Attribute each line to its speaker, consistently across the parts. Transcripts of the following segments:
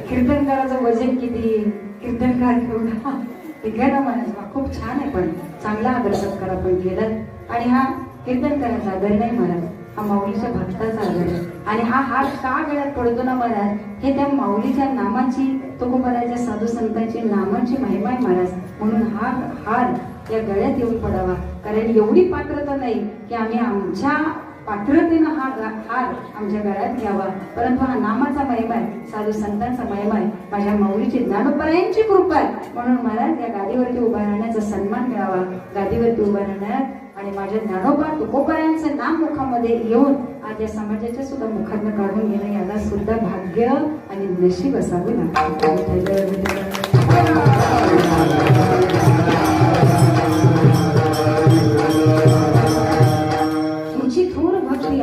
Speaker 1: कीर्तनकाराचं वजन किती, कीर्तनकार केवढा, हे गाणं म्हणायचं खूप छान आहे. पण चांगला आदर सत्कार आपण केला. आणि हा कीर्तनकाराचा आदर नाही महाराज, हा माऊलीच्या भक्ताचा आदर आहे. आणि हा हार का गळ्यात पडतो ना महाराज, हे त्या माऊलीच्या नामाची, तुकोबाराच्या साधू संतांची नामाची महिमा आहे महाराज. म्हणून हा हार या गळ्यात येऊन पडावा. कारण एवढी पात्रता नाही की आम्ही आमच्या पात्रतेनं हा हार आमच्या गळ्यात घ्यावा, परंतु हा नामाचा महिमा आहे, साधू संतांचा महिमा आहे, माझ्या माऊलीची ज्ञानोबरायांची कृपा आहे. म्हणून महाराज या गादीवरती उभा राहण्याचा सन्मान मिळावा, गादीवरती उभा राहण्यात आणि माझ्या ज्ञानोबा तुकोबारायांचं नाम मुखामध्ये येऊन आज या समाजाच्या सुद्धा मुखातनं काढून घेणं, याला सुद्धा भाग्य आणि नशीब असावे लागते.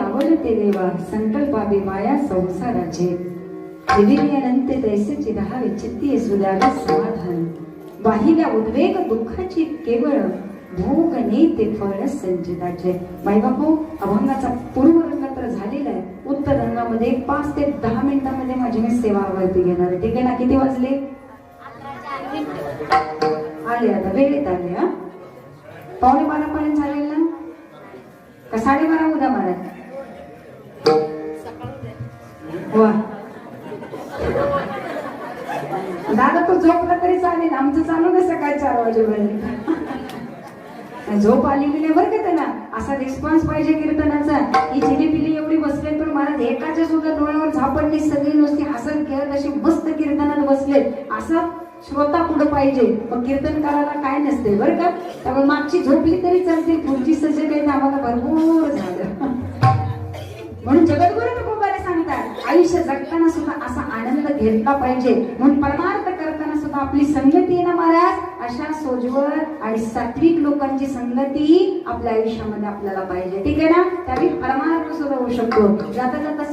Speaker 1: आवडते देवा संकल्पावे माया संसाराचे, अनंत तैसेची रहावे चित्ती सुद्याला समाधान, वाहिल्या उद्वेग दुःखाची केवळ भोग नेते फळ संचिताचे. बाईबापू, अभंगाचा पूर्वरंग तर झालेला आहे. उत्तर रंगामध्ये 5 ते 10 मिनिटांमध्ये माझी मी सेवावरती घेणार आहे. ठीक आहे ना? किती वाजले? आले, आता वेळेत आले. हा, 11:15 पर्यंत चालेल ना? का 12:30 उद्या महाराज? वा दादा, तो झोपला तरी चालेल, आमचं चालू नाही सकाळी 4 वाजेपर्यंत. झोप आलेली नाही बरं का त्यांना, असा रिस्पॉन्स पाहिजे कीर्तनाचा. ही चिलीपिली एवढी बसले पण महाराज एकाच्या सुद्धा डोळ्यावर झापडली, सगळी नुसती हसत खेळत अशी मस्त कीर्तनात बसले, असा श्रोता पुढे पाहिजे. मग कीर्तनकाराला काय नसते बरं का. त्यामुळे मागची झोपली तरी चालते, पुढची सज्ज काही आम्हाला भरपूर झालं. म्हणून जगद्गुरु तुकोबारे सांगतात, आयुष्य जगताना सुद्धा असा आनंद घेतला पाहिजे. म्हणून परमार्थ करताना सुद्धा आपली संगती आहे ना महाराज, अशा सोजवर आणि सात्विक लोकांची संगती आपल्या आयुष्यामध्ये आपल्याला पाहिजे. ठीक आहे ना? त्यावेळी परमार्थ सुद्धा होऊ शकतो. जाता जाता